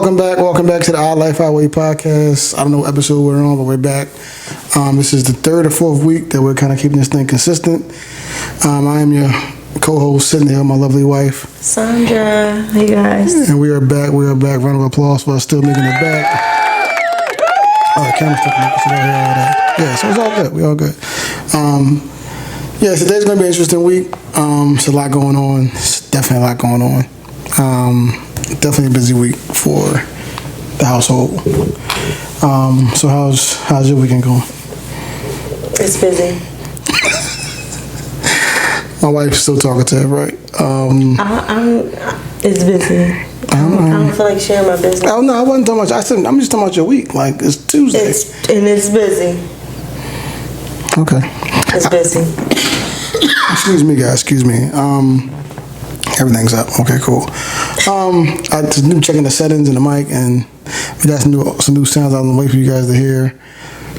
Welcome back to the Our Life Our Way podcast. I don't know what episode we're on, but we're back. This is the third or fourth week that we're kind of keeping this thing consistent. I am your co-host, sitting here with my lovely wife, Sandra. Hey guys. and we are back. Round of applause for us still making it back. Oh, the camera's stuck in it, so don't hear all that. Yeah, so it's all good. We all good. Today's gonna be an interesting week. It's a lot going on. It's definitely a lot going on. Definitely a busy week for the household. So how's your weekend going? It's busy. My wife's still talkative, right? It's busy. I don't feel like sharing my business. Oh no, I wasn't talking about. I'm just talking about your week. Like it's Tuesday. It's busy. Okay. It's busy. Excuse me, guys. Excuse me. Everything's up. Okay, cool. I just new checking the settings and the mic, and we got some new sounds on the way for you guys to hear.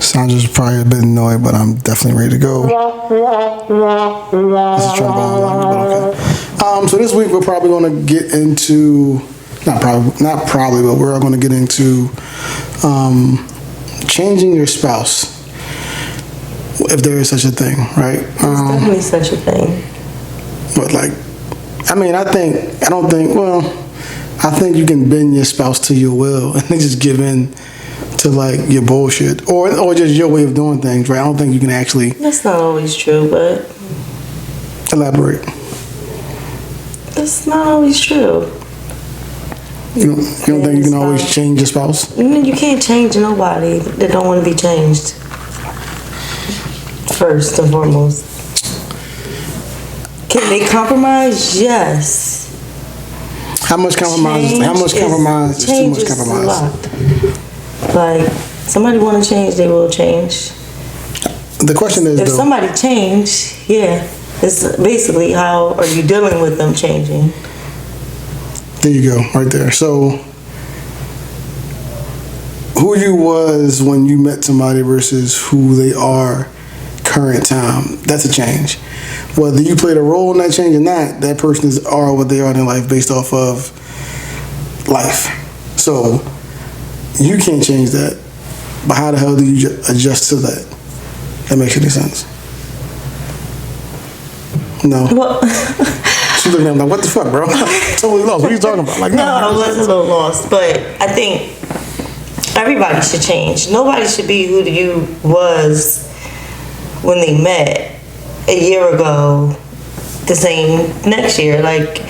Sandra's probably a bit annoyed, but I'm definitely ready to go. This is trombone, but okay. So this week we're probably going to get into not probably, but we're going to get into changing your spouse, if there is such a thing, right? There's definitely such a thing. But I think you can bend your spouse to your will and then just give in to like your bullshit or just your way of doing things, right? I don't think you can actually. That's not always true, but. Elaborate. That's not always true. You don't think you can always change your spouse? You can't change nobody that don't want to be changed. First and foremost. Can they compromise? Yes. How much compromise? How much compromise is too much compromise? Like, somebody want to change, they will change. The question is, if somebody change, yeah, it's basically how are you dealing with them changing? There you go, right there. So, who you was when you met somebody versus who they are current time, that's a change. Whether you played a role in that change or not, that person are what they are in their life based off of life. So you can't change that. But how the hell do you adjust to that? That makes any sense? No. Well, She's looking at me like, what the fuck, bro? Totally lost. What are you talking about? Like, no, I was a little lost, but I think everybody should change. Nobody should be who you was when they met a year ago the same next year, like,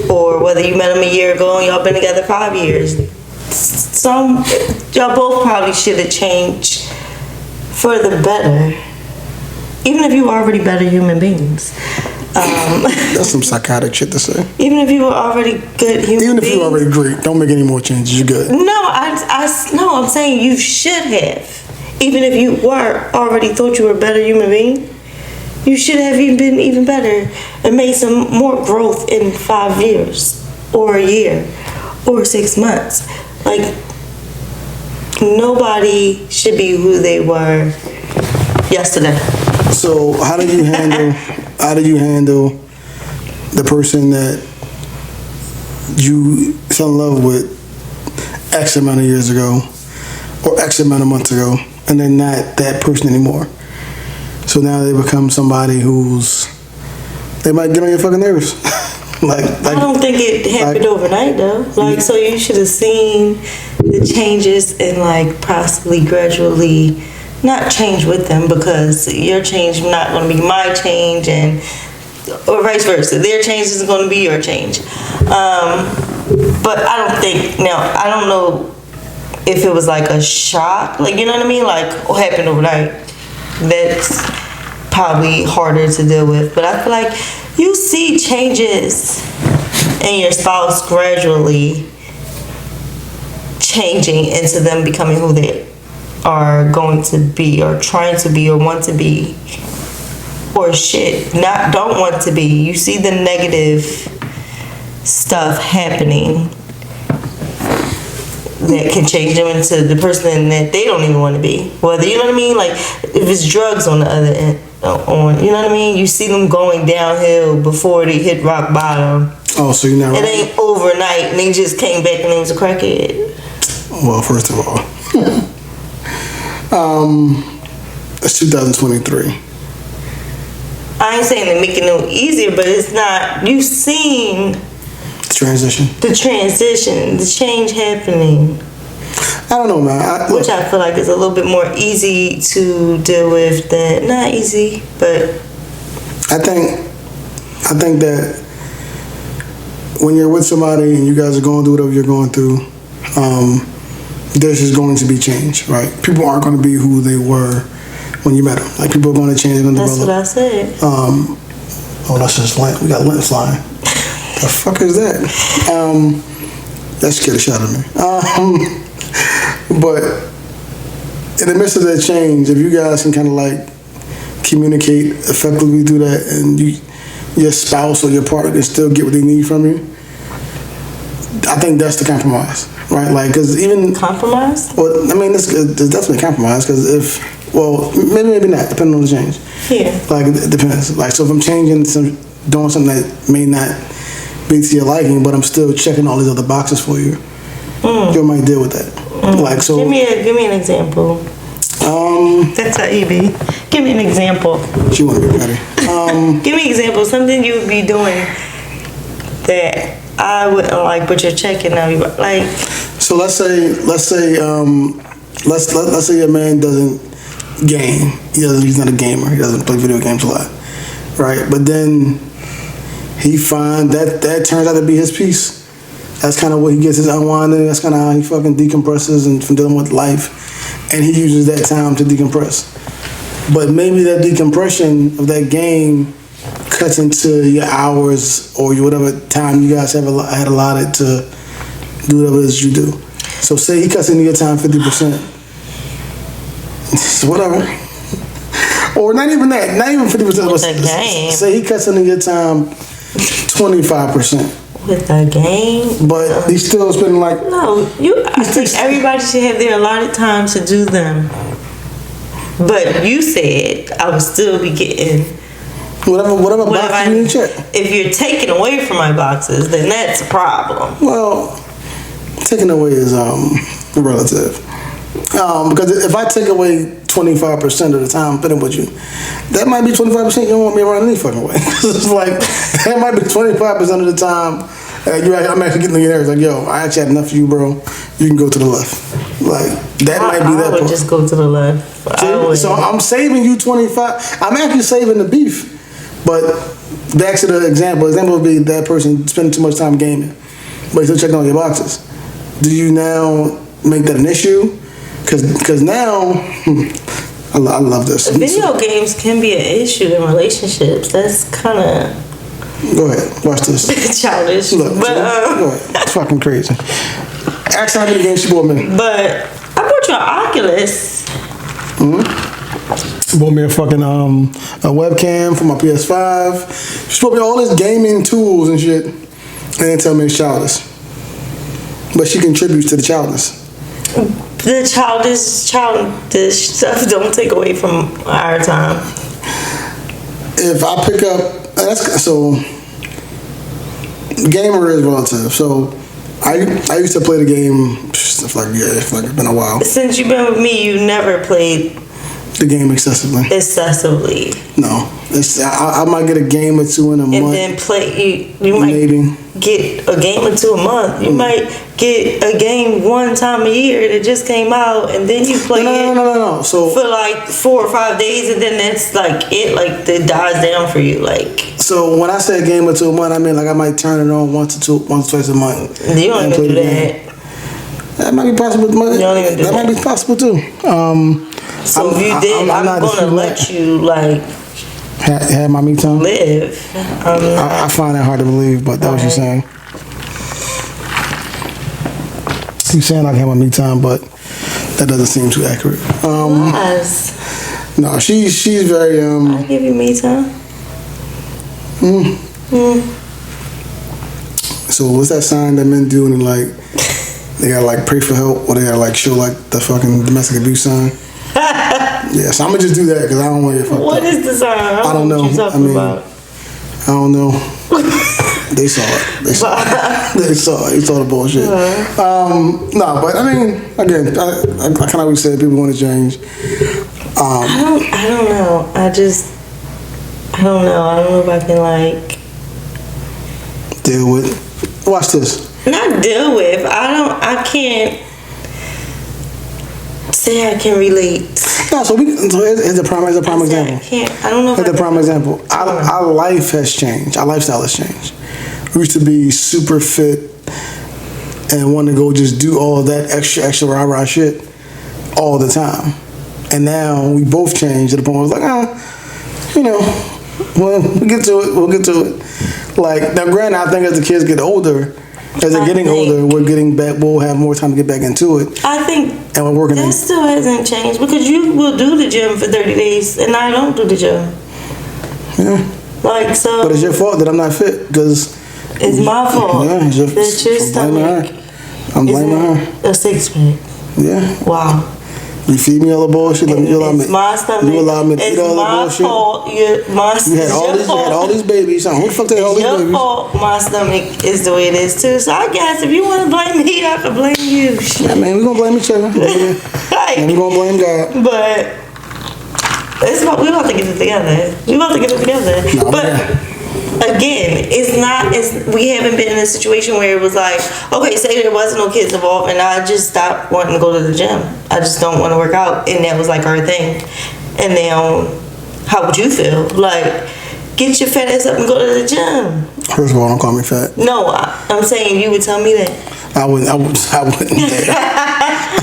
or whether you met him a year ago and y'all been together 5 years. Y'all both probably should have changed for the better, even if you were already better human beings. That's some psychotic shit to say. Even if you were already good human beings. Even if you were already great, don't make any more changes. You're good. No, I'm saying you should have. Even if you were already thought you were a better human being, you should have been even better and made some more growth in 5 years or a year or 6 months. Like, nobody should be who they were yesterday. So how do you handle the person that you fell in love with X amount of years ago or X amount of months ago, and they're not that person anymore? So now they become somebody they might get on your fucking nerves. I don't think it happened overnight though. So you should have seen the changes and possibly gradually not change with them, because your change is not going to be my change, or vice versa. Their change is going to be your change. But I don't know if it was like a shock, you know what I mean? What happened overnight. That's probably harder to deal with. But I feel like you see changes in your spouse gradually changing into them becoming who they are going to be, or trying to be, or want to be, or don't want to be. You see the negative stuff happening that can change them into the person that they don't even want to be. Whether, you know what I mean? If it's drugs on the other end, you know what I mean? You see them going downhill before they hit rock bottom. Oh, so you're not right. It ain't overnight and they just came back and they was a crackhead. Well, first of all, it's 2023. I ain't saying to make it no easier, but it's not. You've seen Transition. the transition, the change happening, I don't know, man. which I feel like is a little bit more easy to deal with than not easy, but I think that when you're with somebody and you guys are going through whatever you're going through, there's just going to be change, right? People aren't going to be who they were when you met them. Like, people are going to change, they're going to that's develop. what I said. Oh, that's just lint. We got lint flying. The fuck is that? That scared the shit out of me. But in the midst of that change, if you guys can kind of like communicate effectively through that, and your spouse or your partner can still get what they need from you, I think that's the compromise, right? Like, because even Compromise? well, I mean, there's definitely compromise, because maybe not, depending on the change. Yeah. Like, it depends. Like, so if I'm doing something that may not be to your liking, but I'm still checking all these other boxes for you, you might deal with that. Like, so. Give me an example. That's how you be. Give me an example. She want to be ready. Give me an example. Something you would be doing that I wouldn't like, but you're checking now. Like. So let's say a man doesn't game. He's not a gamer. He doesn't play video games a lot, right? But then he finds that turns out to be his peace. That's kind of what he gets his unwinding. That's kind of how he fucking decompresses and from dealing with life, and he uses that time to decompress. But maybe that decompression of that game cuts into your hours or your whatever time you guys had allotted to do whatever it is you do. So say he cuts into your time 50%. Whatever. Or not even that. Not even 50%. With the game. Say he cuts into your time 25%. With the game. But he's still spending like... No, I think everybody should have their allotted time to do them. But you said I would still be getting... Whatever box you need to check. If you're taking away from my boxes, then that's a problem. Well, taking away is relative. Because if I take away 25% of the time I'm spending with you, that might be 25% you don't want me around any fucking way. It's like, that might be 25% of the time I'm actually getting on your nerves. Like, yo, I actually had enough of you, bro. You can go to the left. Like, that might be that I would part. just go to the left. So I'm saving you 25. I'm actually saving the beef. But back to the example would be that person spending too much time gaming, but he's still checking all your boxes. Do you now make that an issue? Because now, I love this. Video games can be an issue in relationships. That's kind of... Go ahead, watch this. Childish. Look, but, go ahead. It's fucking crazy. Ask how many games she bought me. But I bought you an Oculus. Bought me a fucking a webcam for my PS5. She bought me all this gaming tools and shit, and then tell me it's childish. But she contributes to the childness. The childish stuff don't take away from our time. If I pick up, gamer is relative. So I used to play the game. It's been a while. Since you've been with me, you never played the game excessively. No, I might get a game or two in a month. And then play. You might maybe get a game or two a month. You might get a game one time a year that just came out, and then you play it. No. So for like 4 or 5 days, and then that's like it. Like it dies down for you. Like. So when I say a game or two a month, I mean like I might turn it on once or twice a month. You don't even do that. That might be possible. That might be possible too. So if you did, I'm gonna let you like have my me time. Live. I find that hard to believe, but that's what you're saying. You're saying I can have my me time, but that doesn't seem too accurate. No, she's very. I give you me time. So what's that sign that men do and like they gotta like pray for help or they gotta like show like the fucking domestic abuse sign? Yeah, so I'm gonna just do that because I don't want to get fucked up. What is the sign? I don't know. What you talking about? I don't know. They saw it. They saw it. They saw it. They saw the bullshit. No, but I mean, again, I kind of always say people want to change. I don't know. I don't know. I don't know if I can like deal with. Watch this. Not deal with. I can't say I can relate. No, so it's a prime example. I can't. I don't know. It's a prime example. Our life has changed. Our lifestyle has changed. We used to be super fit and want to go just do all that extra rah shit all the time. And now we both changed to the point where it's like, you know, well, we'll get to it. Like, now granted, I think as the kids get older, as they're getting older, we'll have more time to get back into it. I think and we're working that still hasn't changed because you will do the gym for 30 days and I don't do the gym. Yeah. Like, so. But it's your fault that I'm not fit because. It's my fault. Yeah, it's your stomach. I'm blaming her. A 6-pack. Yeah. Wow. You feed me all the bullshit. It's my stomach. You allow me to eat all the bullshit. It's my fault. You had all these babies. Who the fuck did all these babies? Your fault. My stomach is the way it is too. So I guess if you want to blame me, I can blame you. Yeah, man, we gonna blame each other. And we gonna blame God. But we about to get it together. No, but. Again, we haven't been in a situation where it was like, okay, say there wasn't no kids involved and I just stopped wanting to go to the gym. I just don't want to work out, and that was like our thing. And now, how would you feel? Like, get your fat ass up and go to the gym. First of all, don't call me fat. No, I'm saying you would tell me that. I wouldn't dare.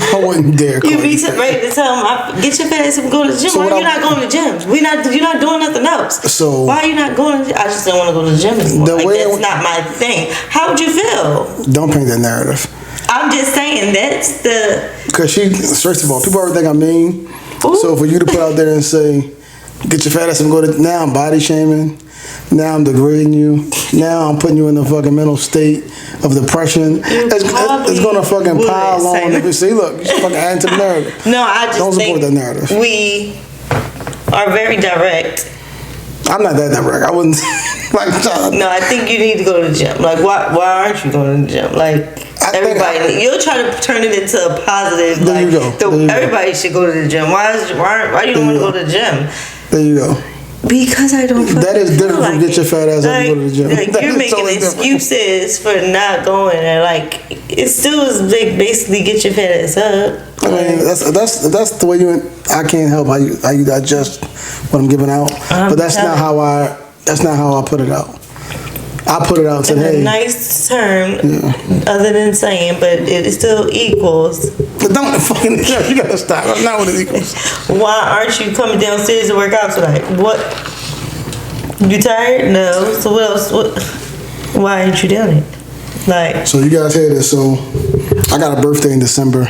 I wouldn't dare. You'd be ready to tell him, get your fat ass up and go to the gym. Why are you not going to the gym? You're not doing nothing else. So why are you not going to the gym? I just don't want to go to the gym anymore. That's not my thing. How would you feel? Don't paint that narrative. I'm just saying that's the. Because first of all, people already think I'm mean. Ooh. So for you to put out there and say, get your fat ass and go to, now I'm body shaming. Now I'm degrading you. Now I'm putting you in a fucking mental state of depression. It's gonna fucking pile on. See, look, you fucking add to the narrative. No, I just don't support that narrative. We are very direct. I'm not that direct. I wouldn't like. No, I think you need to go to the gym. Like, why aren't you going to the gym? Like, everybody, you'll try to turn it into a positive. There you go. Everybody should go to the gym. Why you don't want to go to the gym? There you go. Because I don't. That is different from get your fat ass up and go to the gym. Like, you're making totally excuses for not going, and like it still is like basically get your fat ass up. I mean, that's the way I can't help how you digest what I'm giving out, but that's not how I put it out. I put it out and said, hey. A nice term, other than saying, but it still equals. But don't fucking, you gotta stop. That's not what it equals. Why aren't you coming downstairs to work out tonight? What? You tired? No. So what else? Why aren't you doing it? Like. So you guys hear this. So I got a birthday in December.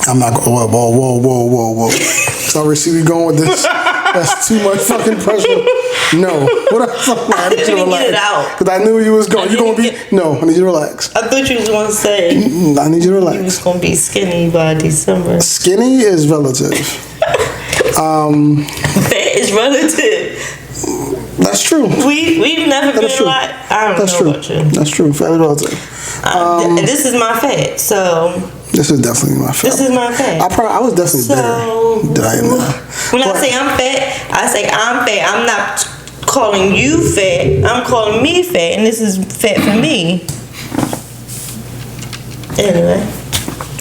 I'm not going, whoa. Sorry, see we going with this. That's too much fucking pressure. No. What the fuck? I need you to relax. Get it out. Because I knew you was going. You gonna be? No, I need you to relax. I thought you was gonna say. I need you to relax. You was gonna be skinny by December. Skinny is relative. Fat is relative. That's true. We've never been like. I don't know about you. That's true. Fat is relative. This is my fat, so. This is definitely my fat. This is my fat. I was definitely better than I am now. When I say I'm fat, I say I'm fat. I'm not calling you fat. I'm calling me fat, and this is fat for me. Anyway.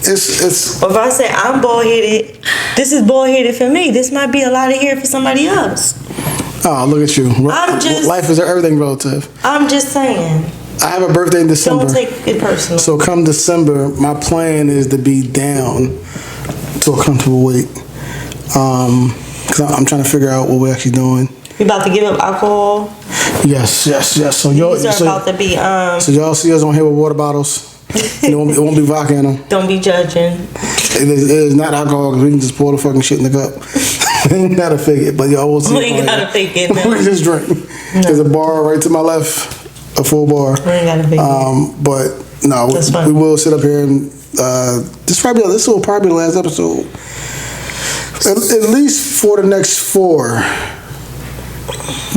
It's. Or if I say I'm bald headed, this is bald headed for me. This might be a lot of hair for somebody else. Oh, look at you. Life is everything relative. I'm just saying. I have a birthday in December. Don't take it personal. So come December, my plan is to be down to a comfortable weight. Cause I'm trying to figure out what we're actually doing. You about to give up alcohol? Yes. So y'all about to be So y'all see us on here with water bottles. It won't be vodka in them. Don't be judging. It is not alcohol because we can just pour the fucking shit in the cup. We ain't gotta fake it, but y'all will see. We ain't gotta fake it. No. We can just drink. No. There's a bar right to my left. A full bar. We ain't gotta fake it. But no, we will sit up here and this will probably be the last episode. At least for the next 4.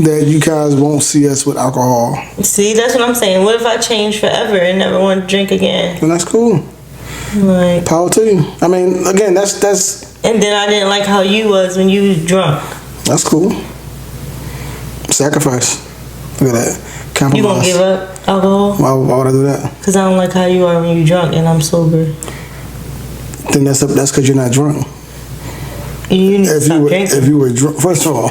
that you guys won't see us with alcohol. See, that's what I'm saying. What if I change forever and never want to drink again? And that's cool. Like, Power to you. I mean, again, that's and then I didn't like how you was when you was drunk. that's cool. Sacrifice. Look at that. Compromise. You gonna give up alcohol? Why would I do that? Cause I don't like how you are when you drunk and I'm sober. Then that's because you're not drunk. You need to stop drinking. If you were drunk, first of all,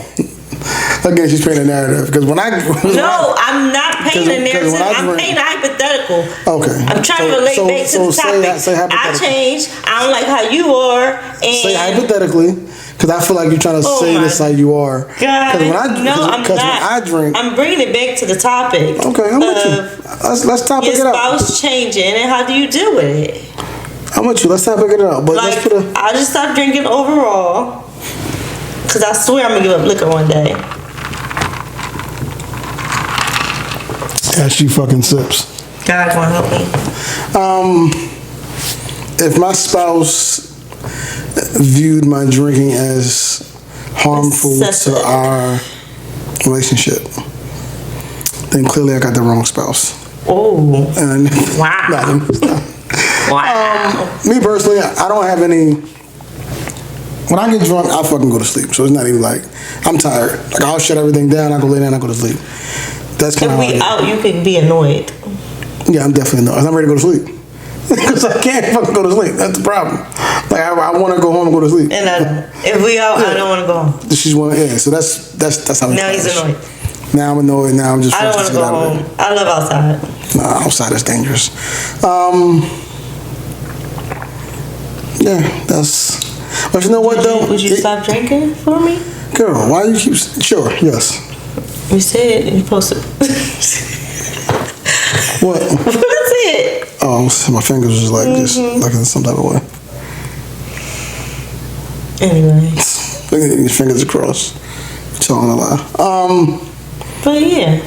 again, she's painting a narrative. Because when I I'm not painting a narrative. I'm painting a hypothetical. Okay. I'm trying to relate back to the topic. Say I changed. I don't like how you are. And say hypothetically, because I feel like you're trying to say this how you are. God, when I drink, I'm bringing it back to the topic. Okay, I'm with you. Let's topic it up. Your spouse changing, and how do you deal with it? I'm with you. Let's topic it up. But like, I just stopped drinking overall. Cause I swear I'm gonna give up liquor one day. As she fucking sips. God gonna help me. If my spouse viewed my drinking as harmful to our relationship, then clearly I got the wrong spouse. Oh. And wow. Wow. Me personally, I don't have any. When I get drunk, I fucking go to sleep. So it's not even like I'm tired. Like I'll shut everything down. I go lay down. I go to sleep. That's kind of. If we out, you can be annoyed. Yeah, I'm definitely annoyed. I'm ready to go to sleep because I can't fucking go to sleep. That's the problem. Like I want to go home and go to sleep. And if we out, I don't want to go home. She's one. Yeah. So that's how. Now he's annoyed. Now I'm annoyed. Now I'm just. I don't want to go home. I love outside. Nah, outside is dangerous. Yeah, that's. But you know what though? Would you stop drinking for me? Girl, why you keep? Sure, yes. You said you posted. What? What is it? Oh, my fingers was like just like in some type of way. Anyway. Look at your fingers across. You're telling a lie. But yeah.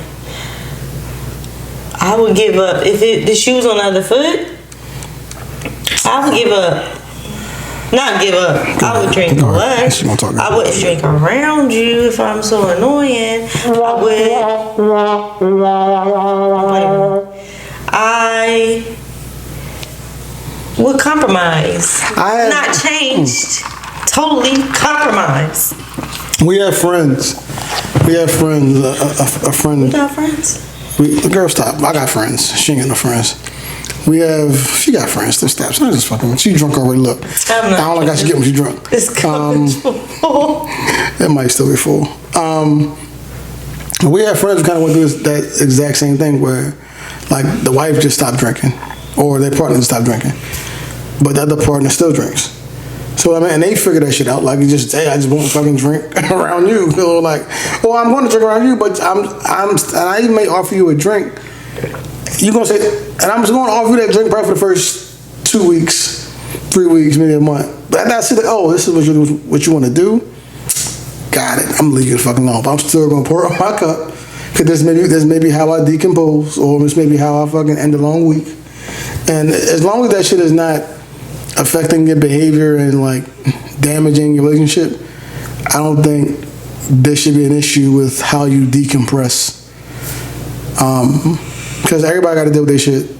I would give up if the shoes on the other foot. I would give up. Not give up. I would drink less. I wouldn't drink around you if I'm so annoying. I would compromise. Not changed. Totally compromise. We have friends. A friend. We got friends. The girl, stop. I got friends. She ain't got no friends. She got friends. They're steps. I just fucking. She drunk already. Look. I don't like how she get when she drunk. It's full. It might still be full. We have friends who kind of went through that exact same thing where, like, the wife just stopped drinking, or their partner just stopped drinking, but the other partner still drinks. So I mean, and they figure that shit out. Like, you just, hey, I just won't fucking drink around you. You know, like, well, I'm going to drink around you, but and I even may offer you a drink. You gonna say, and I'm just gonna offer you that drink probably for the first 2 weeks, 3 weeks, maybe a month. But I see like, oh, this is what you want to do. Got it. I'm leaving it fucking alone. But I'm still gonna pour out my cup because this may be how I decompose, or this may be how I fucking end a long week. And as long as that shit is not affecting your behavior and like damaging your relationship, I don't think there should be an issue with how you decompress. Because everybody got to deal with their shit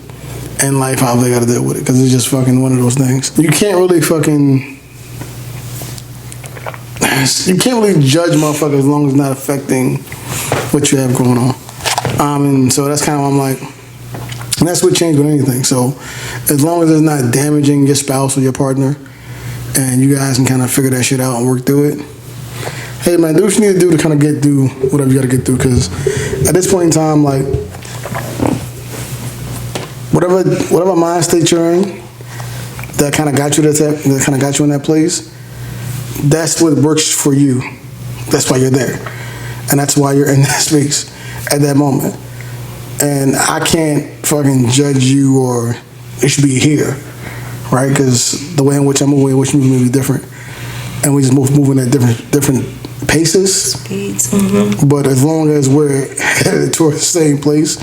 in life, how they got to deal with it. Because it's just fucking one of those things. You can't really judge motherfuckers as long as it's not affecting what you have going on. And so that's kind of what I'm like. And that's what changed with anything. So as long as it's not damaging your spouse or your partner, and you guys can kind of figure that shit out and work through it, hey man, do what you need to do to kind of get through whatever you got to get through. Because at this point in time, like, whatever mind state you're in, that kind of got you in that place, that's what works for you. That's why you're there, and that's why you're in that space at that moment. And I can't fucking judge you, or it should be here, right? Because the way in which I'm moving, which moves may be different, and we just moving at different paces. Speeds. But as long as we're headed towards the same place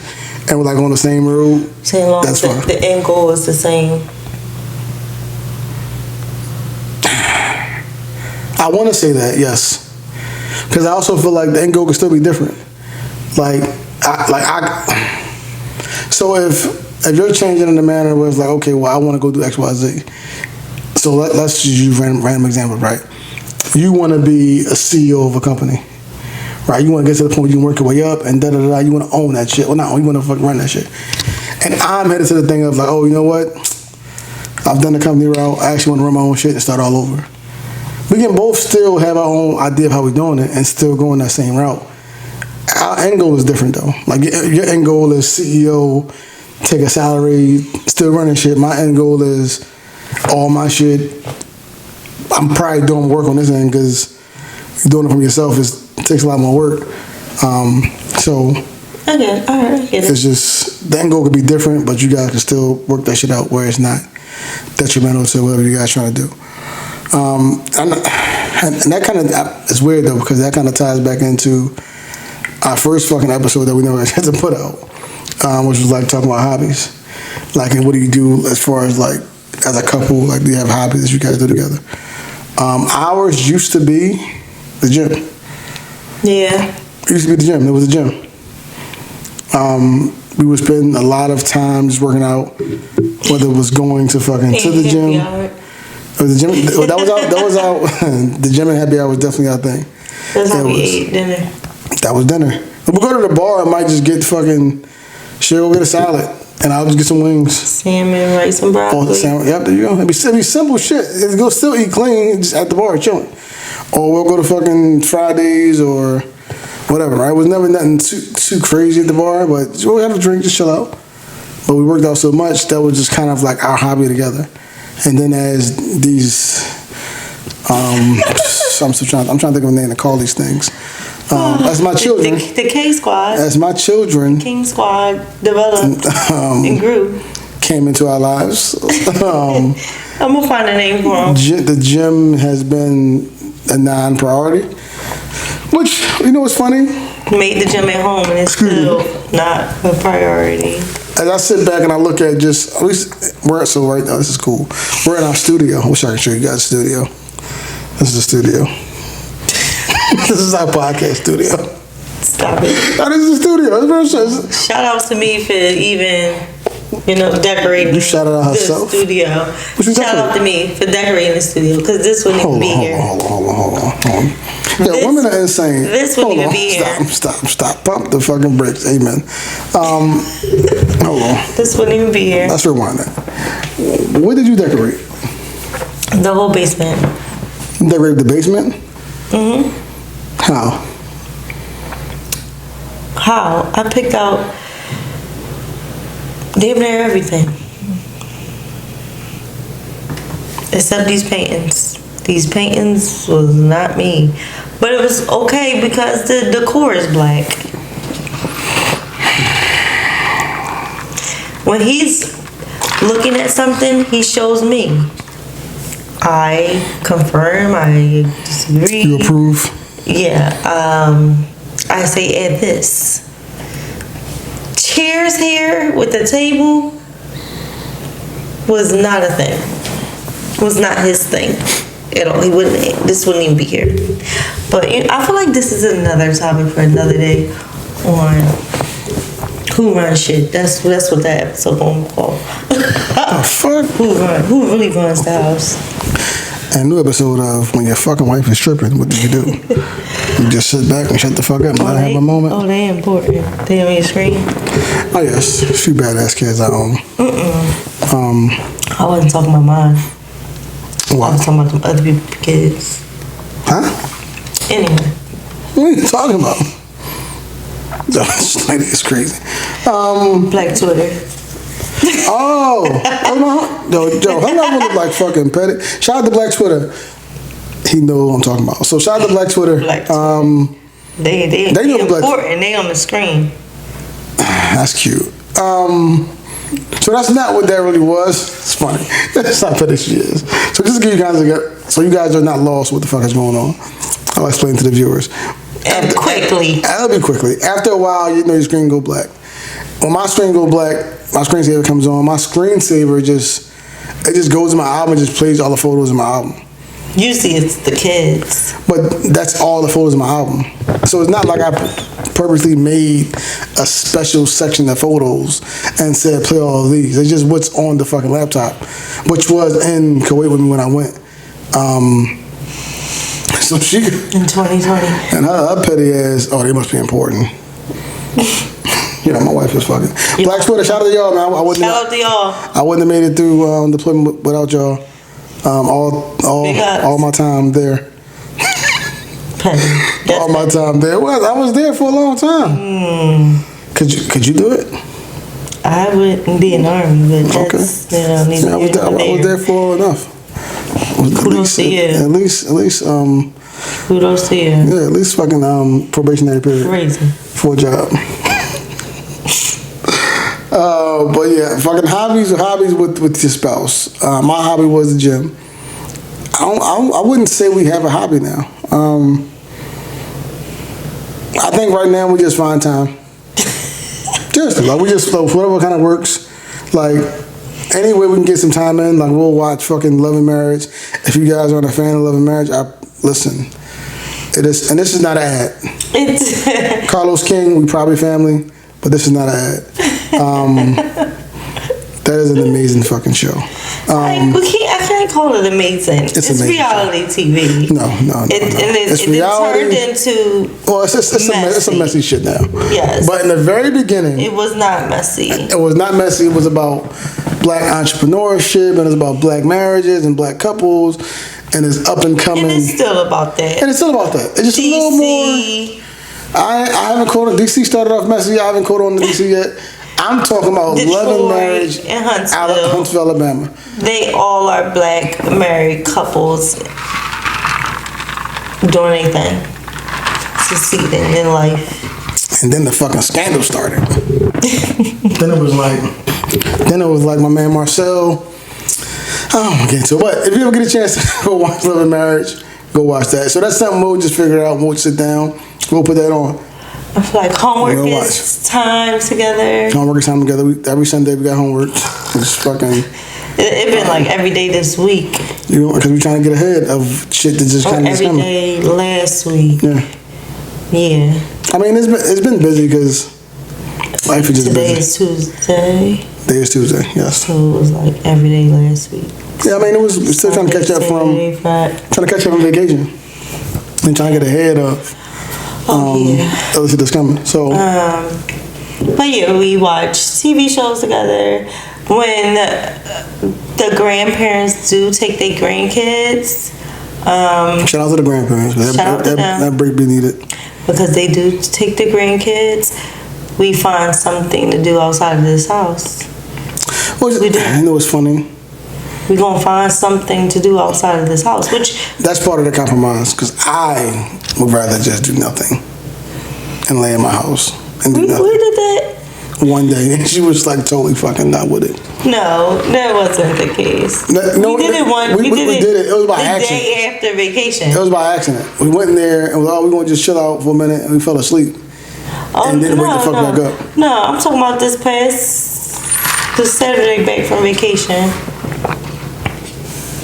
and we're like on the same road, that's fine. The end goal is the same. I want to say that, yes. Because I also feel like the end goal can still be different. So if you're changing in a manner where it's like, okay, well, I want to go do X, Y, Z. So let's just use random examples, right? You want to be a CEO of a company, right? You want to get to the point where you can work your way up and da-da-da-da. You want to own that shit. Well, not own, you want to fucking run that shit. And I'm headed to the thing of like, oh, you know what? I've done the company route. I actually want to run my own shit and start all over. We can both still have our own idea of how we're doing it and still go in that same route. Our end goal is different though. Like your end goal is CEO, take a salary, still running shit. My end goal is all my shit. I'm probably doing work on this end because doing it from yourself takes a lot more work. So okay, all right, I get it. it's just the end goal could be different, but you guys can still work that shit out where it's not detrimental to whatever you guys trying to do. And that kind of is weird though, because that kind of ties back into our first fucking episode that we never had to put out, which was like talking about hobbies. Like, and what do you do as far as like as a couple? Like, do you have hobbies that you guys do together? Ours used to be the gym. Yeah. It used to be the gym. There was a gym. We would spend a lot of time just working out, whether it was going to fucking to the gym. Or the gym. That was out. The gym and happy hour was definitely our thing. That's how we ate dinner. That was dinner. If we go to the bar, I might just get fucking shit. Go get a salad, and I'll just get some wings. Salmon, rice, and broccoli. Or the salmon. Yep, there you go. It'd be simple shit. Go still eat clean just at the bar chilling. Or we'll go to fucking Fridays or whatever. Right? It was never nothing too crazy at the bar, but we'll have a drink, just chill out. But we worked out so much that was just kind of like our hobby together. And then as these, I'm trying to think of a name to call these things. As my children, the K Squad, as my children, King Squad developed and grew, came into our lives. I'm gonna find a name for them. The gym has been a non-priority, which, you know what's funny? Made the gym at home and it's still not a priority. As I sit back and I look at just, at least, so right now, this is cool. We're in our studio. I wish I could show you guys the studio. This is the studio. This is our podcast studio. Stop it. That is the studio. Shout out to me for even, decorating You shouted out the herself? studio. Shout out to me for decorating the studio, because this wouldn't even be here. Hold on. Yeah, women are insane. This wouldn't even be here. Stop. Pump the fucking brakes. Amen. Hold on. This wouldn't even be here. Let's rewind that. What did you decorate? The whole basement. You decorated the basement? Mm-hmm. How? I picked out damn near everything. Except these paintings. These paintings was not me. But it was okay because the decor is black. When he's looking at something, he shows me. I confirm, I disagree. You approve? Yeah. I say add this. Chairs here with the table was not a thing. Was not his thing at all. This wouldn't even be here. But I feel like this is another topic for another day on who runs shit. That's what that episode gonna call. The fuck? Who really runs the house? A new episode of When Your Fucking Wife Is Tripping, what do? You just sit back and shut the fuck up and let her have a moment? Oh, they important. They on your screen? Oh, yes. A few badass kids I own. I wasn't talking about mine. What? I was talking about them other people's kids. Huh? Anyway. What are you talking about? This lady is crazy. Black Twitter. Joe, how long look like fucking petty? Shout out to Black Twitter. He know what I'm talking about. So shout out to Black Twitter. Black Twitter. They know important. Black. They on the screen. That's cute. So that's not what that really was. It's funny. That's how petty she is. So just to give you guys so you guys are not lost what the fuck is going on. I'll explain to the viewers. Quickly. That'll be quickly. After a while, your screen go black. When my screen go black, my screensaver comes on. My screensaver just goes to my album and just plays all the photos in my album. Usually it's the kids. But that's all the photos in my album. So it's not like I purposely made a special section of photos and said play all of these. It's just what's on the fucking laptop, which was in Kuwait with me when I went. So she in 2020. And her petty ass. Oh, they must be important. You know, my wife is fucking. Yeah. Black Twitter, shout out to y'all, man. Shout out to y'all. I wouldn't have made it through deployment without y'all. All my time there. All my time there. Well, I was there for a long time. Could you do it? I wouldn't be in the army, but that's, okay. I was there for enough. Kudos to you. At least. Kudos to you. Yeah, at least fucking probationary period. Crazy. For a job. But yeah, fucking hobbies with your spouse. My hobby was the gym. I wouldn't say we have a hobby now. I think right now we just find time. Seriously, like we just whatever kind of works. Like any way we can get some time in. Like we'll watch fucking Love and Marriage. If you guys aren't a fan of Love and Marriage, listen. It is, and this is not an ad. Carlos King, we probably family, but this is not an ad. That is an amazing fucking show. I can't call it amazing. It's reality TV. No. It's reality. It turned into it's a messy shit now. Yes. But in the very beginning, it was not messy. It was not messy. It was about black entrepreneurship, and it's about black marriages and black couples, and it's up and coming. And it's still about that. It's just DC. A little more. I haven't caught on. DC started off messy. I haven't caught on the DC yet. I'm talking about Detroit, Love and Marriage in Huntsville, Alabama. They all are black married couples doing anything, succeeding in life. And then the fucking scandal started. Then it was like my man Marcel. I don't want to get into it, but if you ever get a chance to go watch Love and Marriage, go watch that. So that's something we'll just figure out. We'll sit down. We'll put that on. I feel like homework is time together. Homework is time together. Every Sunday we got homework. It's fucking. It's been like every day this week. You know, because we're trying to get ahead of shit that just kind of every day last week. Yeah. I mean, it's been busy because life is just Today busy. is Tuesday. Today is Tuesday. Yes. So it was like every day last week. Yeah, I mean, it was still trying to catch up from vacation and trying to get ahead of. Other shit that's coming. So, but yeah, we watch TV shows together. When the grandparents do take their grandkids, shout out to the grandparents. That break be needed because they do take the grandkids. We find something to do outside of this house. We do. I know it's funny. We're gonna find something to do outside of this house, which that's part of the compromise. Because I would rather just do nothing and lay in my house and do nothing. We did that one day, and she was like totally fucking not with it. No, that wasn't the case. We did it one. We did it. It was by the accident. Day after vacation. It was by accident. We went in there and we were going to just chill out for a minute, and we fell asleep. And didn't wake the fuck back up. No, I'm talking about this Saturday back from vacation.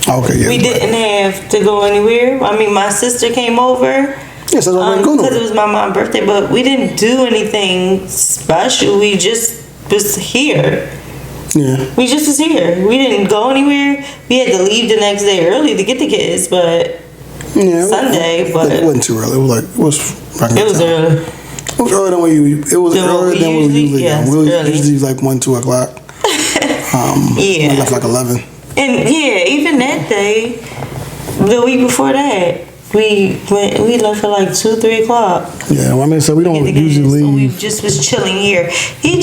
Okay, yeah. We didn't have to go anywhere. I mean, my sister came over. Yes, that's why we because it was my mom's birthday, but we didn't do anything special. We just was here. Yeah. We just was here. We didn't go anywhere. We had to leave the next day early to get the kids, but Sunday. But it wasn't too early. It was early. It was early. It was earlier than we usually yes, we usually like 1, 2 o'clock. Yeah. I left like 11. And yeah, even that day, the week before that, we left at like 2, 3 o'clock. Yeah, well, I mean, so we don't usually leave. So we just was chilling here. He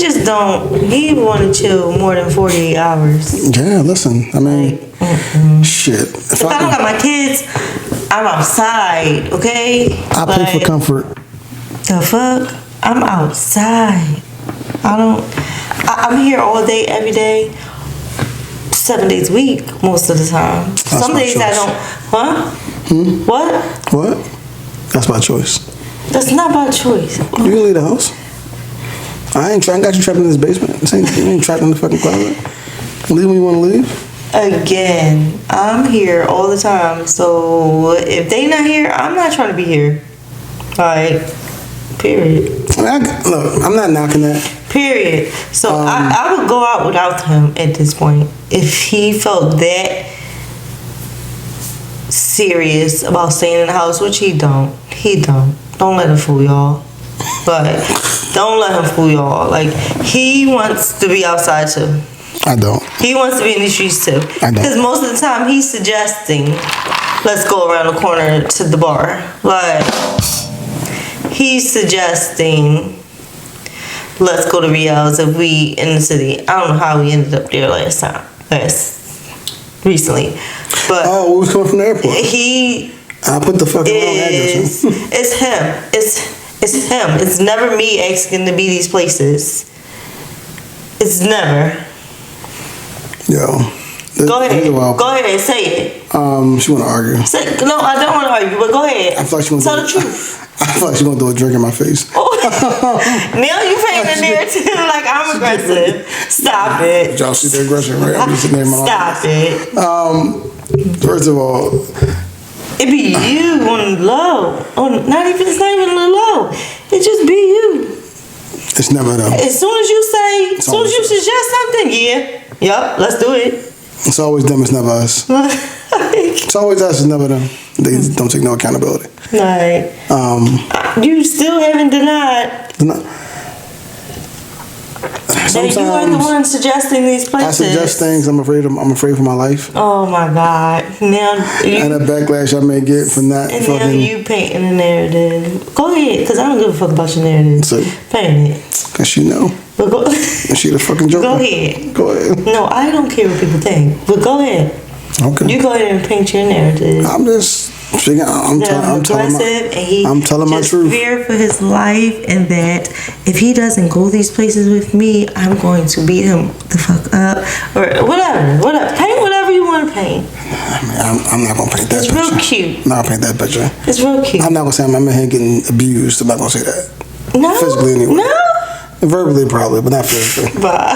want to chill more than 48 hours. Yeah, listen, I mean, shit. If I don't got my kids, I'm outside, okay? I pay for comfort. The fuck? I'm outside. I'm here all day, every day. 7 days a week, most of the time. Some days I don't. Huh? What? That's my choice. That's not my choice. You can leave the house. I ain't got you trapped in this basement. You ain't trapped in the fucking closet. Leave when you want to leave. Again, I'm here all the time. So if they not here, I'm not trying to be here. Like, period. Look, I'm not knocking that. Period. So I would go out without him at this point. If he felt that serious about staying in the house, which he don't. He don't. Don't let him fool y'all. But don't let him fool y'all. Like, he wants to be outside too. I don't. He wants to be in the streets too. I don't. Because most of the time he's suggesting, let's go around the corner to the bar. Like, he's suggesting, let's go to Rial's if we in the city. I don't know how we ended up there recently. But we was coming from the airport. I put the fucking wrong address. It's him. It's him. It's never me asking to be these places. It's never. Yo. Go ahead. Go ahead. Say it. She want to argue. No, I don't want to argue, but go ahead. I feel like she want to tell the truth. I feel like she want to throw a drink in my face. Now you paint the narrative like I'm aggressive. Stop it. Y'all see the aggression, right? I'm just sitting there in my Stop it. First of all, it be you on the low. It's not even on the low. It just be you. It's never them. As soon as you suggest something, yep, let's do it. It's always them, it's never us. It's always us, it's never them. They don't take no accountability. Right. You still haven't denied that you are the one suggesting these places. I suggest things. I'm afraid for my life. Oh my God! Now and a backlash I may get from that. And now you painting a narrative. Go ahead, cause I don't give a fuck about your narrative. So, paint it. Cause she know. But go. She the fucking joker. Go ahead. Go ahead. No, I don't care what people think. But go ahead. Okay. You go ahead and paint your narrative. I'm just. I'm telling my truth. Fear for his life, and that if he doesn't go these places with me, I'm going to beat him the fuck up, or whatever. Paint whatever you want to paint. I'm not gonna paint that. It's real cute. I'm not gonna paint that picture. It's real cute. I'm not gonna say I'm in here getting abused. I'm not gonna say that. No. Physically anyway. No. Verbally probably, but not physically. But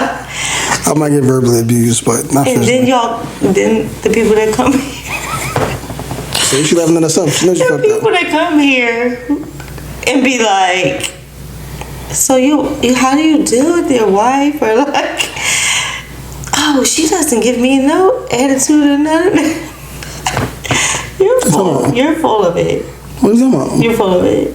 I might get verbally abused, but not physically. And then the people that come here. So she laughing at herself. She knows she fucked up. People that come here and be like, so you how do you deal with your wife? Or like, oh, she doesn't give me no attitude or nothing. You're full of it. What are you talking about? You're full of it.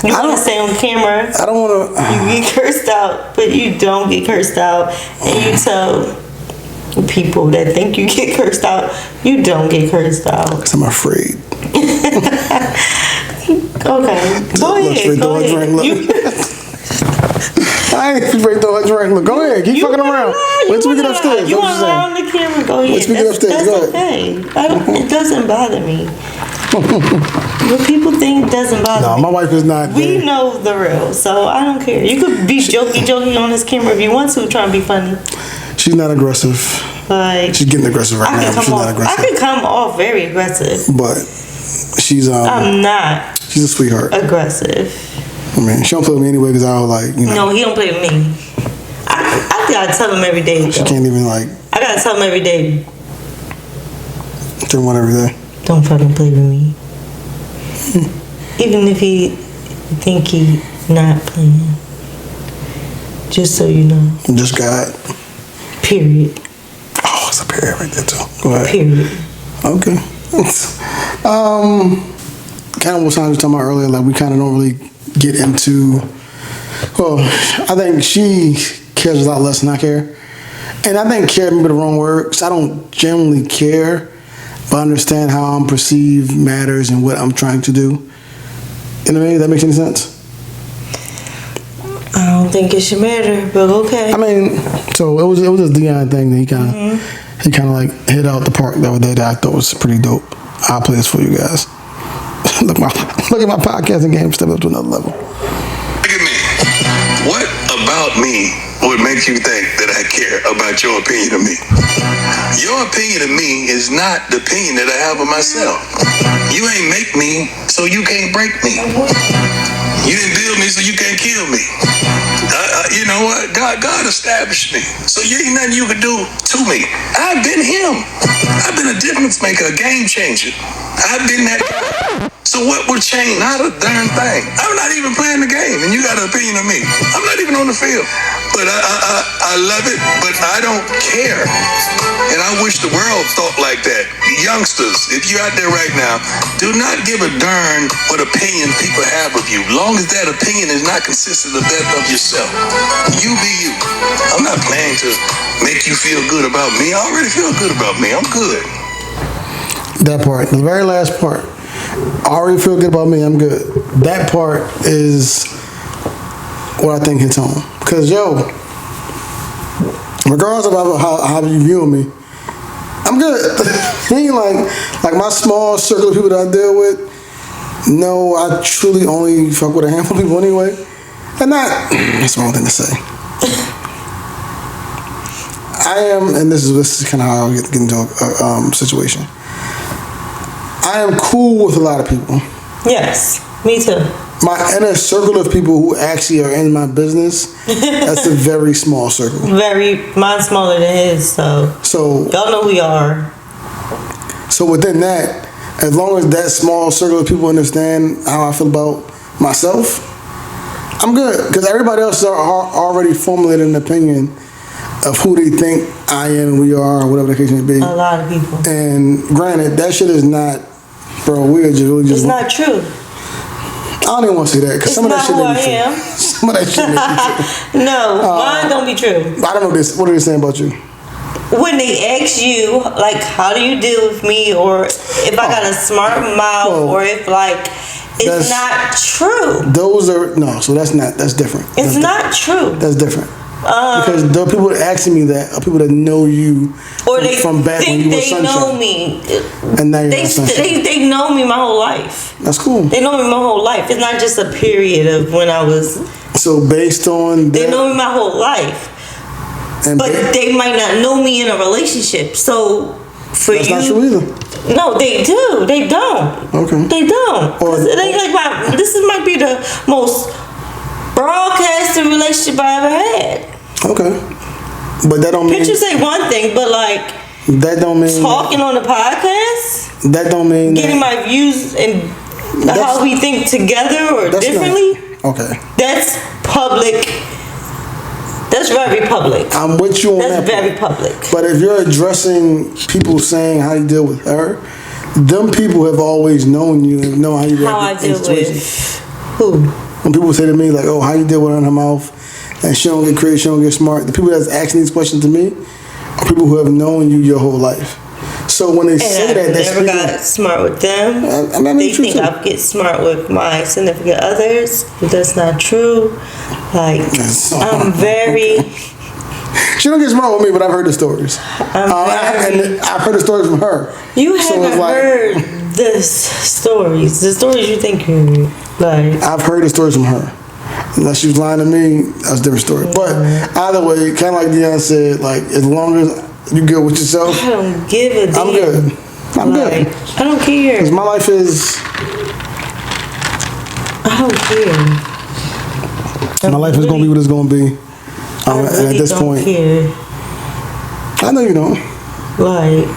You want to say on camera. I don't want to. You get cursed out, but you don't get cursed out. And you tell people that think you get cursed out, you don't get cursed out. Because I'm afraid. Okay. Go ahead. I ain't afraid to throw a drink. Look, go ahead. Keep fucking around. Wait till we get upstairs. You want to lie on the camera? Go ahead. Wait till we get upstairs. Go ahead. Okay. It doesn't bother me. What people think doesn't bother me. No, my wife is not. We know the real, so I don't care. You could be jokey on this camera if you want to, trying to be funny. She's not aggressive. Like, she's getting aggressive right now. She's not aggressive. I can come off very aggressive. But she's I'm not. She's a sweetheart. Aggressive. I mean, she don't play with me anyway because I was No, he don't play with me. I think I tell him every day. She can't even I gotta tell him every day. Tell him what every day. Don't fucking play with me. Even if he think he not playing. Just so you know. Just God. Period. Oh, it's a period right there too. Go ahead. Period. Okay. Kind of what Sandra was talking about earlier, like we kind of don't really get into. Well, I think she cares a lot less than I care, and I think care may be the wrong word. Cause I don't generally care, but I understand how I'm perceived matters and what I'm trying to do. You know what I mean? That makes any sense? I don't think it should matter, but okay. I mean, so it was this Dion thing that he kind of like hit out the park the other day that I thought was pretty dope. I'll play this for you guys. Look at my podcasting game step up to another level. Look at me. What about me would make you think that I care about your opinion of me? Your opinion of me is not the opinion that I have of myself. You ain't make me, so you can't break me. You didn't build me, so you can't kill me. know what? God established me. So you ain't nothing you can do to me. I've been him. I've been a difference maker, a game changer. I've been that guy. So what will change? Not a darn thing. I'm not even playing the game, and you got an opinion of me. I'm not even on the field. But I love it, but I don't care. And I wish the world thought like that. Youngsters, if you're out there right now, do not give a darn what opinion people have of you. Long as that opinion is not consistent of that of yourself. You be you. I'm not planning to make you feel good about me. I already feel good about me. I'm good. That part, the very last part. I already feel good about me. I'm good. That part is what I think hits home. Because, regardless of how you view me, I'm good. It ain't like my small circle of people that I deal with. No, I truly only fuck with a handful of people anyway. And that's the wrong thing to say. I am, and this is kind of how I get into a situation. I am cool with a lot of people. Yes, me too. My inner circle of people who actually are in my business, that's a very small circle. Mine's smaller than his, so y'all know who y'all are. So within that, as long as that small circle of people understand how I feel about myself, I'm good. Because everybody else are already formulated an opinion of who they think I am and we are, or whatever the case may be. A lot of people. And granted, that shit is not, bro, we're just really just... It's not true. I don't even want to say that, because some of that shit may be true. Some of that shit may be true. No, mine don't be true. I don't know this. What are they saying about you? When they ask you, like, how do you deal with me, or if I got a smart mouth, or if, like, it's not true. Those are, no, so that's different. It's not true. That's different. Because the people that asking me that are people that know you or they from back when you were Sunshine. They know me. And now you're not Sunshine. They know me my whole life. That's cool. They know me my whole life. It's not just a period of when I was... So based on that... They know me my whole life. But they might not know me in a relationship. So for that's you... That's not true either. No, they do. They don't. Okay. They don't. It ain't like this might be the most broadcasted relationship I ever had. Okay. But that don't mean... Pictures say one thing, but like... That don't mean... Talking on the podcast? That don't mean... Getting my views and how we think together or differently? Okay. That's public. That's very public. I'm with you on that. That's very public. But if you're addressing people saying how you deal with her, them people have always known you and know how you react in situations. Who? When people say to me like, "Oh, how you deal with her in her mouth?" and she don't get creative, she don't get smart. The people that's asking these questions to me are people who have known you your whole life. So when they say that, that's never got smart with them. They think I get smart with my significant others, but that's not true. Like I'm very. She don't get smart with me, but I've heard the stories. And I've heard the stories from her. You haven't heard the stories. The stories you think you like. I've heard the stories from her. Unless she was lying to me, that's a different story. But either way, kind of like Deanna said, like as long as you good with yourself, I don't give a damn. I'm good. I'm good. I don't care. Because my life is. I don't care. My life is gonna be what it's gonna be. I really and at this don't point, care. I know you don't. Like,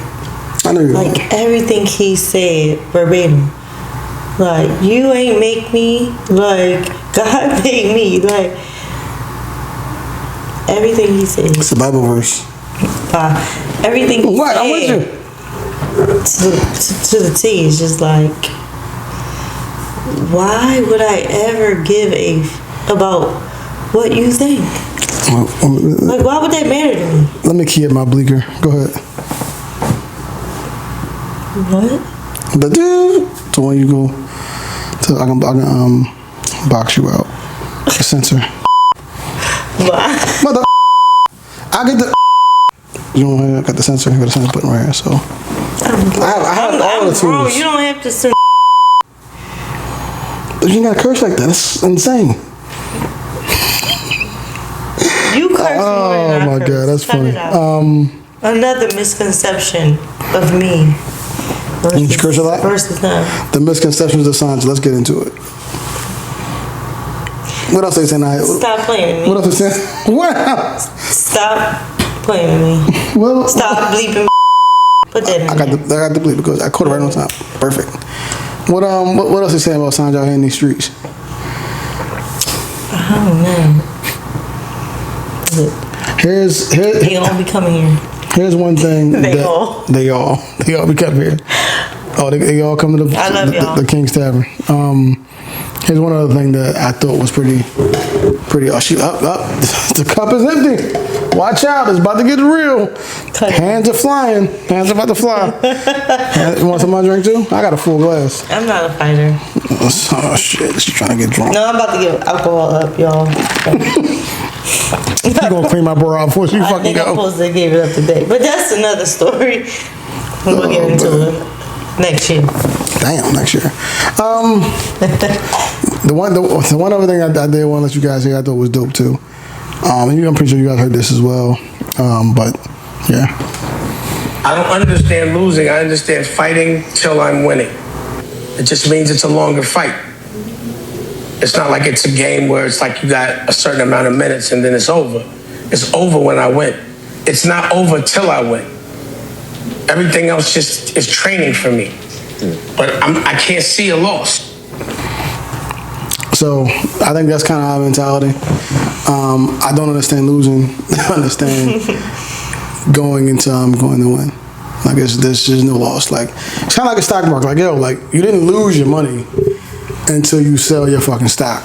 I know you don't. Like everything he said verbatim. Like, you ain't make me. Like, God made me. Like, everything he said. It's a Bible verse. Everything he what? said. I'm with you. To the T is just like, why would I ever give a about what you think? Like, why would that matter to me? Let me key up my bleaker. Go ahead. What? The dude. So when you go to, I can box you out. The censor. Mother. I get the. You know, I got the censor. I got the censor button right here. So I have all the tools. Wrong. You don't have to censor. You gotta curse like that. That's insane. You curse more than I my curse. God, that's Cut funny. it out. Another misconception of me. You curse a lot? Versus them. The misconceptions of Sanjay. Let's get into it. What else they saying? Stop playing with me. What else they saying? What? Stop playing with me. Well, Stop bleeping. Put that in I got the bleep because I caught it right on time. Perfect. What else they saying about signs out here in these streets? I don't know. Here's They all be coming here. here's one thing. They all be coming here. Oh, they all come to I love y'all. the King's Tavern. Here's one other thing that I thought was pretty. Oh, she up. The cup is empty. Watch out! It's about to get real. Hands are flying. Hands are about to fly. You want some of my drink too? I got a full glass. I'm not a fighter. Oh shit! She's trying to get drunk. No, I'm about to give alcohol up, y'all. You gonna clean my bra out before she I fucking think I'm go? supposed to give it up today, but that's another story. We'll get into it next year. Damn, next year. The one other thing I did want to let you guys hear I thought was dope too. And I'm pretty sure you guys heard this as well. But yeah. I don't understand losing. I understand fighting till I'm winning. It just means it's a longer fight. It's not like it's a game where it's like you got a certain amount of minutes and then it's over. It's over when I win. It's not over till I win. Everything else just is training for me. But I can't see a loss. So I think that's kind of our mentality. I don't understand losing. I understand going into going to win. Like there's just no loss. Like it's kind of like a stock market. Like yo, like you didn't lose your money until you sell your fucking stock.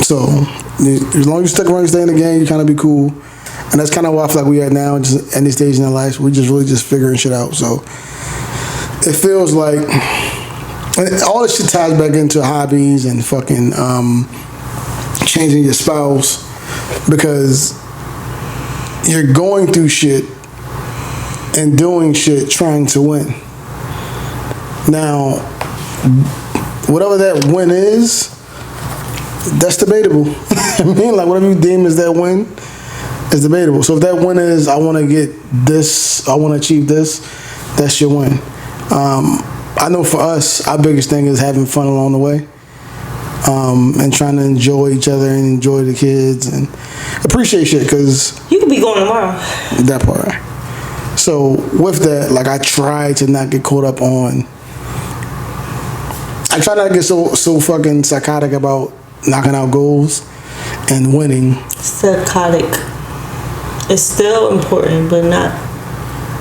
So as long as you stick around, you stay in the game, you kind of be cool. And that's kind of what I feel like we at now, just at this stage in our lives. We just really just figuring shit out. So it feels like and all this shit ties back into hobbies and fucking changing your spouse because you're going through shit and doing shit trying to win. Now, whatever that win is, that's debatable. I mean, like whatever you deem as that win is debatable. So if that win is I want to get this, I want to achieve this, that's your win. I know for us, our biggest thing is having fun along the way, and trying to enjoy each other and enjoy the kids and appreciate shit because You could be going tomorrow. that part. So with that, like I try to not get caught up on. I try not to get so fucking psychotic about knocking out goals and winning. Psychotic. It's still important, but not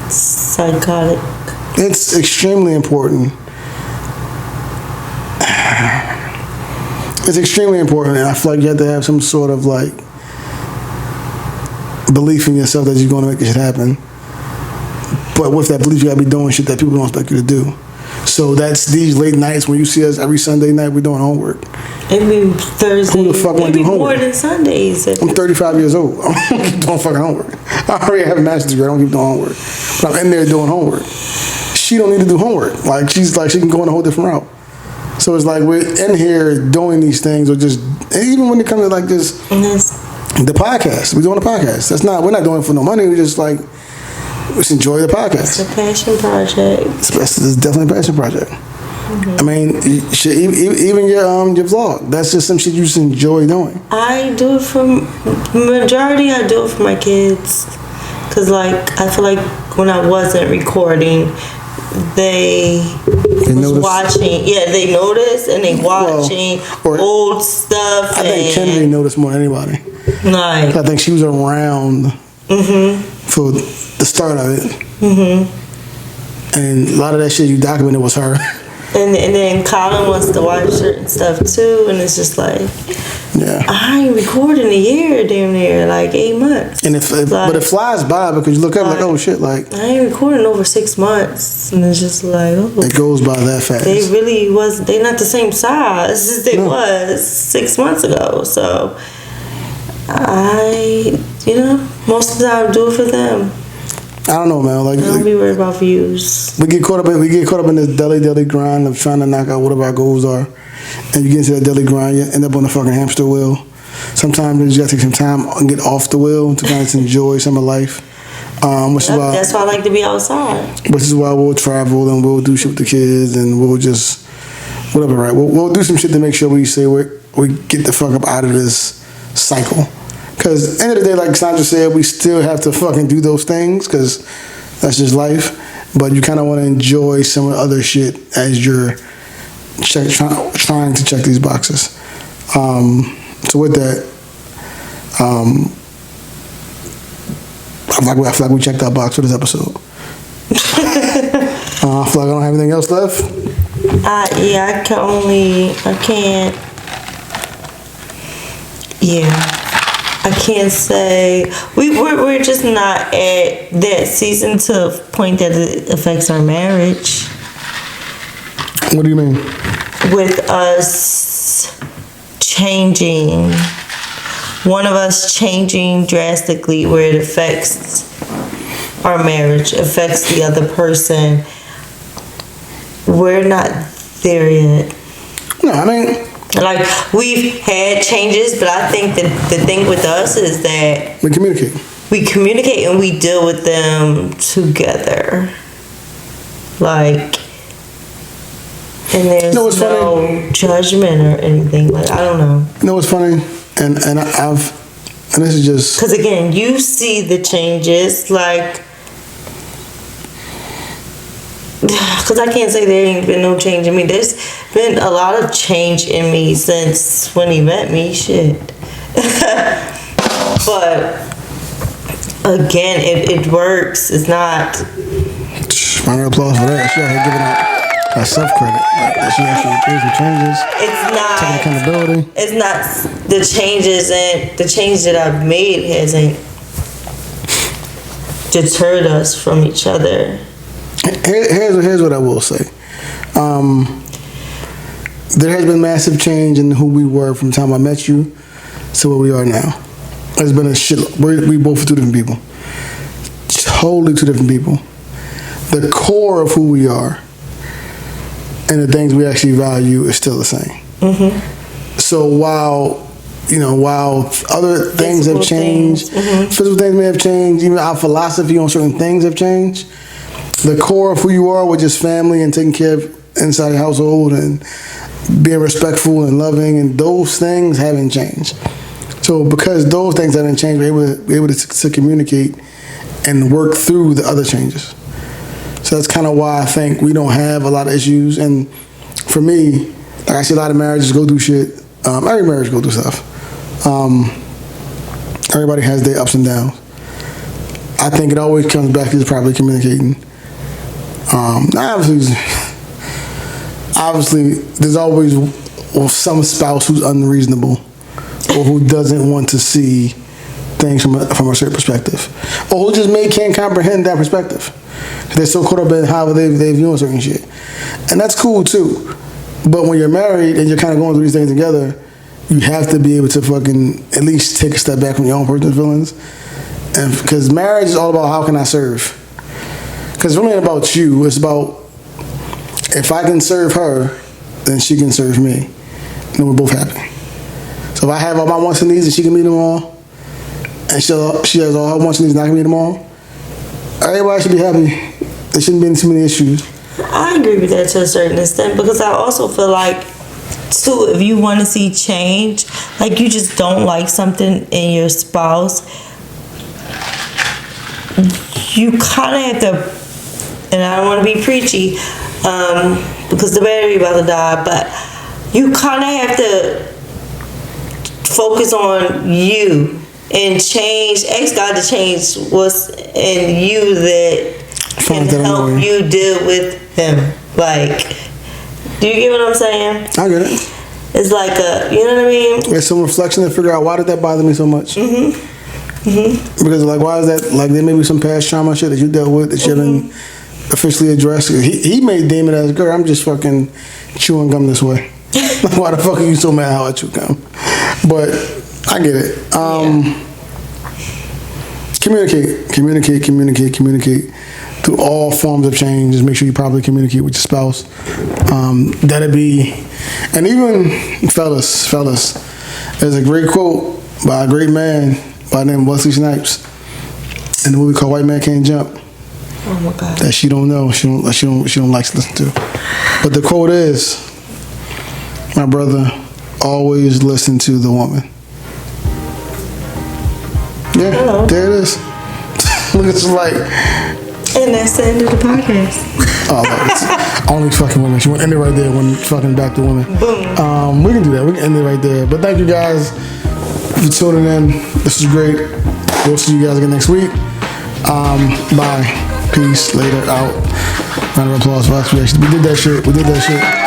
psychotic. It's extremely important. It's extremely important, and I feel like you have to have some sort of like belief in yourself that you're going to make this shit happen. But with that belief, you got to be doing shit that people don't expect you to do. So that's these late nights when you see us every Sunday night, we're doing homework. It be Thursday. Who the fuck wanna It be do more homework? than Sundays. I'm 35 years old. I don't keep doing fucking homework. I already have a master's degree. I don't keep doing homework. But I'm in there doing homework. She don't need to do homework. Like she's like she can go on a whole different route. So it's like we're in here doing these things, or just even when it comes to like just the podcast. We're doing a podcast. We're not doing it for no money. We just like just enjoy the podcast. It's a passion project. It's definitely a passion project. I mean, even your vlog. That's just some shit you just enjoy doing. I do it for majority. I do it for my kids, cause like I feel like when I wasn't recording, they was noticed. watching. Yeah, they noticed and they watching old stuff. I think Kennedy noticed more than anybody. Like I think she was around for the start of it. And a lot of that shit you documented was her. And then Colin wants to watch certain stuff too, and it's just like, Yeah. I ain't recording a year, damn near, like 8 months. And but it flies by because you look up like, oh shit, like I ain't recording over 6 months, and it's just like, oh, it goes by that fast. they really was. They not the same size as they was 6 months ago. So I, most of the time do it for them. I don't know, man. Like I don't be worried about views. we get caught up in this daily grind of trying to knock out whatever our goals are, and you get into that daily grind, you end up on the fucking hamster wheel. Sometimes you just gotta take some time and get off the wheel to kind of enjoy some of life. That's why I like to be outside. Which is why we'll travel and we'll do shit with the kids and we'll just whatever, right? We'll do some shit to make sure we get the fuck up out of this cycle. Because end of the day, like Sandra said, we still have to fucking do those things because that's just life. But you kind of want to enjoy some of the other shit as you're trying to check these boxes. So with that, I feel like we checked that box for this episode. I feel like I don't have anything else left. Yeah, I can't say we're just not at that season to a point that it affects our marriage. What do you mean? With us changing, one of us changing drastically where it affects our marriage, affects the other person. We're not there yet. No, I mean, like, we've had changes, but I think that the thing with us is that we communicate. We communicate and we deal with them together. Like, and there's no judgment or anything. Like, I don't know. You know what's funny? And this is just... Because again, you see the changes, like... Because I can't say there ain't been no change in me. There's been a lot of change in me since when he met me. Shit. But again, it works. It's not. Round of applause for that. She out here giving out self-credit. Like, that she actually did some changes. It's not. Taking accountability. It's not the changes, and the change that I've made hasn't deterred us from each other. Here's what I will say. There has been massive change in who we were from the time I met you to where we are now. There's been a shit. We both are two different people. Totally two different people. The core of who we are and the things we actually value is still the same. Mm-hmm. So while other things have changed, physical things may have changed, even our philosophy on certain things have changed, the core of who you are, which is family and taking care of inside your household and being respectful and loving, and those things haven't changed. So because those things haven't changed, we're able to communicate and work through the other changes. So that's kind of why I think we don't have a lot of issues. And for me, like I see a lot of marriages go through shit. Every marriage go through stuff. Everybody has their ups and downs. I think it always comes back to probably communicating. Obviously, there's always some spouse who's unreasonable or who doesn't want to see things from a certain perspective, or who just can't comprehend that perspective. They're so caught up in how they view certain shit, and that's cool too. But when you're married and you're kind of going through these things together, you have to be able to fucking at least take a step back from your own personal feelings, and because marriage is all about how can I serve. Because it's really about you. It's about if I can serve her, then she can serve me. And then we're both happy. So if I have all my wants and needs and she can meet them all, and she has all her wants and needs and I can meet them all, everybody should be happy. There shouldn't be too many issues. I agree with that to a certain extent, because I also feel like, too, if you want to see change, like you just don't like something in your spouse, you kind of have to, and I don't want to be preachy, because the battery about to die, but you kind of have to focus on you and ask God to change what's in you that can help you deal with him. Like, do you get what I'm saying? I get it. It's like you know what I mean? There's some reflection to figure out why did that bother me so much. Because like, why is that? Like, there may be some past trauma shit that you dealt with that you haven't officially addressed. He may deem it as, girl, I'm just fucking chewing gum this way. Like, why the fuck are you so mad how I chew gum? But I get it. Communicate through all forms of change. Just make sure you probably communicate with your spouse. That'd be, and even fellas, there's a great quote by a great man by the name of Wesley Snipes in the movie called White Man Can't Jump. Oh my God. That she don't know, she don't like to listen to. But the quote is, My brother, always listen to the woman. Yeah, Hello. there it is. Look, it's like, And that's the end of the podcast. oh, look, it's only fucking women. She want to end it right there when fucking back to women. Boom. We can do that. We can end it right there. But thank you guys for tuning in. This was great. We'll see you guys again next week. Bye. Peace. Later. Out. Round of applause for us. We did that shit.